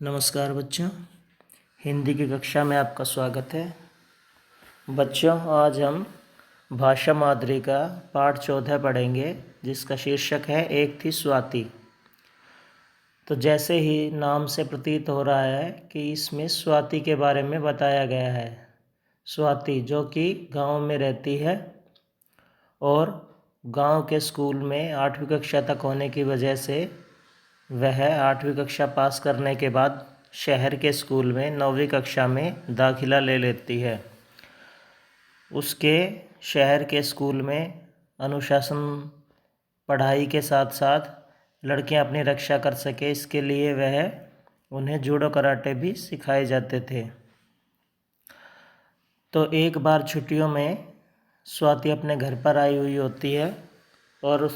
नमस्कार बच्चों, हिंदी की कक्षा में आपका स्वागत है। बच्चों, आज हम भाषा मादुरी का पाठ 14 पढ़ेंगे, जिसका शीर्षक है एक थी स्वाति। तो जैसे ही नाम से प्रतीत हो रहा है कि इसमें स्वाति के बारे में बताया गया है। स्वाति जो कि गांव में रहती है और गांव के स्कूल में 8वीं कक्षा तक होने की वजह से वह 8वीं कक्षा पास करने के बाद शहर के स्कूल में 9वीं कक्षा में दाखिला ले लेती है। उसके शहर के स्कूल में अनुशासन पढ़ाई के साथ साथ लड़कियां अपनी रक्षा कर सके, इसके लिए वह उन्हें जूडो कराटे भी सिखाए जाते थे। तो एक बार छुट्टियों में स्वाति अपने घर पर आई हुई होती है और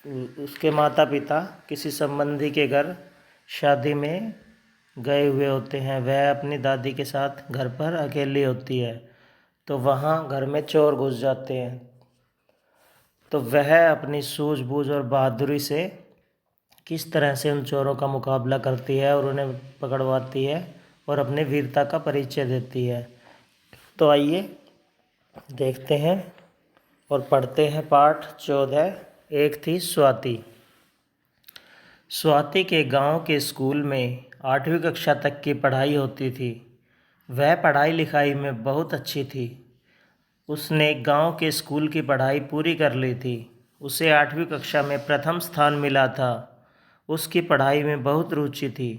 उसके माता पिता किसी संबंधी के घर शादी में गए हुए होते हैं। वह अपनी दादी के साथ घर पर अकेली होती है, तो वहाँ घर में चोर घुस जाते हैं। तो वह अपनी सूझबूझ और बहादुरी से किस तरह से उन चोरों का मुकाबला करती है और उन्हें पकड़वाती है और अपने वीरता का परिचय देती है। तो आइए देखते हैं और पढ़ते हैं पाठ 14, एक थी स्वाति। स्वाति के गांव के स्कूल में 8वीं कक्षा तक की पढ़ाई होती थी। वह पढ़ाई लिखाई में बहुत अच्छी थी। उसने गांव के स्कूल की पढ़ाई पूरी कर ली थी। उसे 8वीं कक्षा में प्रथम स्थान मिला था। उसकी पढ़ाई में बहुत रुचि थी।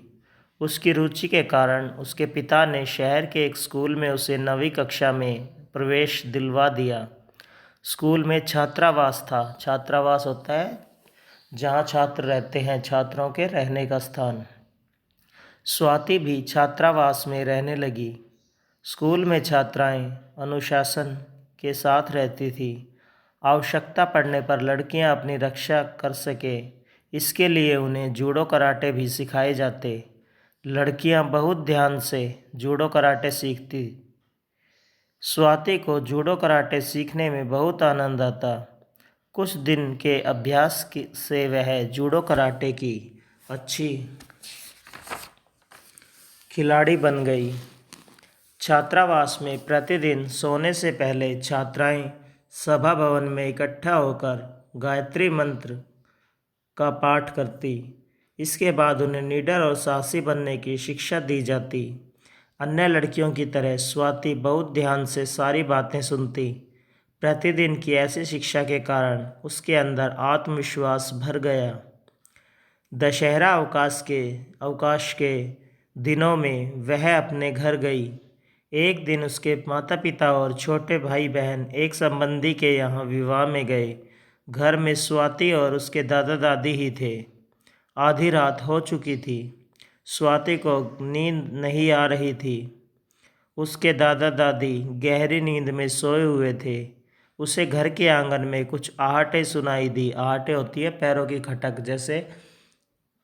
उसकी रुचि के कारण उसके पिता ने शहर के एक स्कूल में उसे 9वीं कक्षा में प्रवेश दिलवा दिया। स्कूल में छात्रावास था। छात्रावास होता है जहाँ छात्र रहते हैं, छात्रों के रहने का स्थान। स्वाति भी छात्रावास में रहने लगी। स्कूल में छात्राएं अनुशासन के साथ रहती थी। आवश्यकता पड़ने पर लड़कियां अपनी रक्षा कर सके, इसके लिए उन्हें जूडो कराटे भी सिखाए जाते। लड़कियां बहुत ध्यान से जूडो कराटे सीखती। स्वाति को जूडो कराटे सीखने में बहुत आनंद आता। कुछ दिन के अभ्यास से वह जूडो कराटे की अच्छी खिलाड़ी बन गई। छात्रावास में प्रतिदिन सोने से पहले छात्राएं सभा भवन में इकट्ठा होकर गायत्री मंत्र का पाठ करती। इसके बाद उन्हें निडर और साहसी बनने की शिक्षा दी जाती। अन्य लड़कियों की तरह स्वाति बहुत ध्यान से सारी बातें सुनती। प्रतिदिन की ऐसी शिक्षा के कारण उसके अंदर आत्मविश्वास भर गया। दशहरा अवकाश के दिनों में वह अपने घर गई। एक दिन उसके माता पिता और छोटे भाई बहन एक संबंधी के यहाँ विवाह में गए। घर में स्वाति और उसके दादा दादी ही थे। आधी रात हो चुकी थी। स्वाति को नींद नहीं आ रही थी। उसके दादा दादी गहरी नींद में सोए हुए थे। उसे घर के आंगन में कुछ आहटें सुनाई दी। आहटें होती है पैरों की खटक, जैसे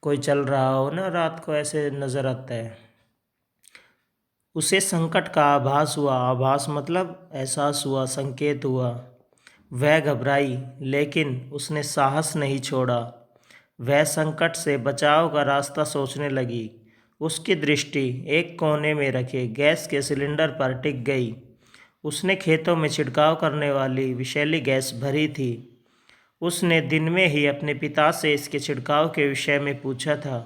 कोई चल रहा हो ना, रात को ऐसे नज़र आता है। उसे संकट का आभास हुआ। आभास मतलब एहसास हुआ, संकेत हुआ। वह घबराई, लेकिन उसने साहस नहीं छोड़ा। वह संकट से बचाव का रास्ता सोचने लगी। उसकी दृष्टि एक कोने में रखे गैस के सिलेंडर पर टिक गई। उसने खेतों में छिड़काव करने वाली विषैली गैस भरी थी। उसने दिन में ही अपने पिता से इसके छिड़काव के विषय में पूछा था।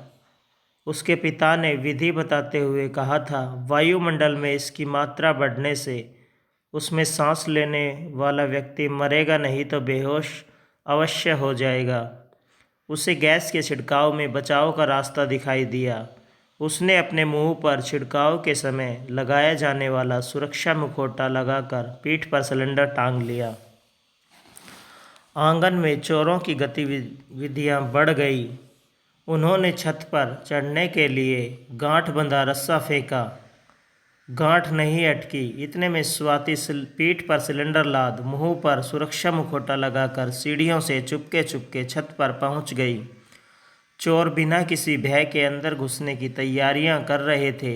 उसके पिता ने विधि बताते हुए कहा था, वायुमंडल में इसकी मात्रा बढ़ने से उसमें सांस लेने वाला व्यक्ति मरेगा नहीं तो बेहोश अवश्य हो जाएगा। उसे गैस के छिड़काव में बचाव का रास्ता दिखाई दिया। उसने अपने मुंह पर छिड़काव के समय लगाया जाने वाला सुरक्षा मुखौटा लगाकर पीठ पर सिलेंडर टांग लिया। आंगन में चोरों की गतिविधियां बढ़ गई। उन्होंने छत पर चढ़ने के लिए गांठ बंधा रस्सा फेंका। गांठ नहीं अटकी। इतने में स्वाति पीठ पर सिलेंडर लाद मुंह पर सुरक्षा मुखौटा लगाकर सीढ़ियों से चुपके चुपके छत पर पहुंच गई। चोर बिना किसी भय के अंदर घुसने की तैयारियां कर रहे थे।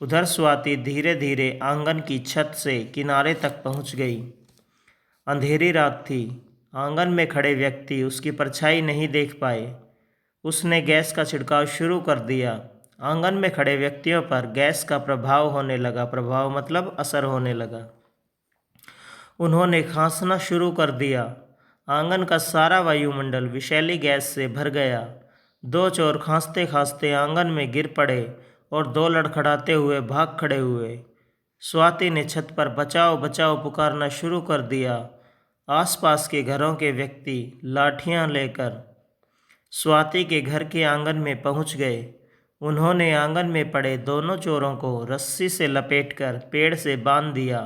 उधर स्वाति धीरे धीरे आंगन की छत से किनारे तक पहुंच गई। अंधेरी रात थी। आंगन में खड़े व्यक्ति उसकी परछाई नहीं देख पाए। उसने गैस का छिड़काव शुरू कर दिया। आंगन में खड़े व्यक्तियों पर गैस का प्रभाव होने लगा। प्रभाव मतलब असर होने लगा। उन्होंने खांसना शुरू कर दिया। आंगन का सारा वायुमंडल विषैली गैस से भर गया। दो चोर खांसते खांसते आंगन में गिर पड़े और दो लड़खड़ाते हुए भाग खड़े हुए। स्वाति ने छत पर बचाओ बचाओ पुकारना शुरू कर दिया। आसपास के घरों के व्यक्ति लाठियां लेकर स्वाति के घर के आंगन में पहुंच गए। उन्होंने आंगन में पड़े दोनों चोरों को रस्सी से लपेटकर पेड़ से बांध दिया।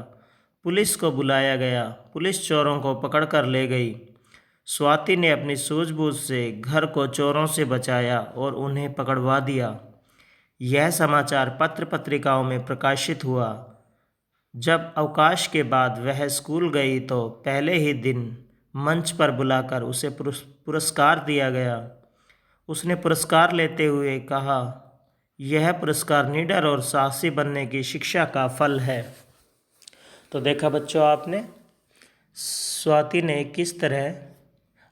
पुलिस को बुलाया गया। पुलिस चोरों को पकड़कर ले गई। स्वाति ने अपनी सूझबूझ से घर को चोरों से बचाया और उन्हें पकड़वा दिया। यह समाचार पत्र पत्रिकाओं में प्रकाशित हुआ। जब अवकाश के बाद वह स्कूल गई तो पहले ही दिन मंच पर बुलाकर उसे पुरस्कार दिया गया। उसने पुरस्कार लेते हुए कहा, यह पुरस्कार निडर और साहसी बनने की शिक्षा का फल है। तो देखा बच्चों आपने, स्वाति ने किस तरह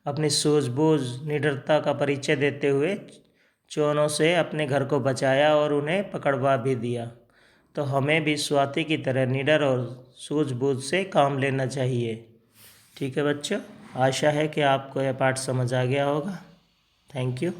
अपनी सूझबूझ निडरता का परिचय देते हुए चोरों से अपने घर को बचाया और उन्हें पकड़वा भी दिया। तो हमें भी स्वाति की तरह निडर और सूझबूझ से काम लेना चाहिए। ठीक है बच्चों, आशा है कि आपको यह पाठ समझ आ गया होगा। Thank you.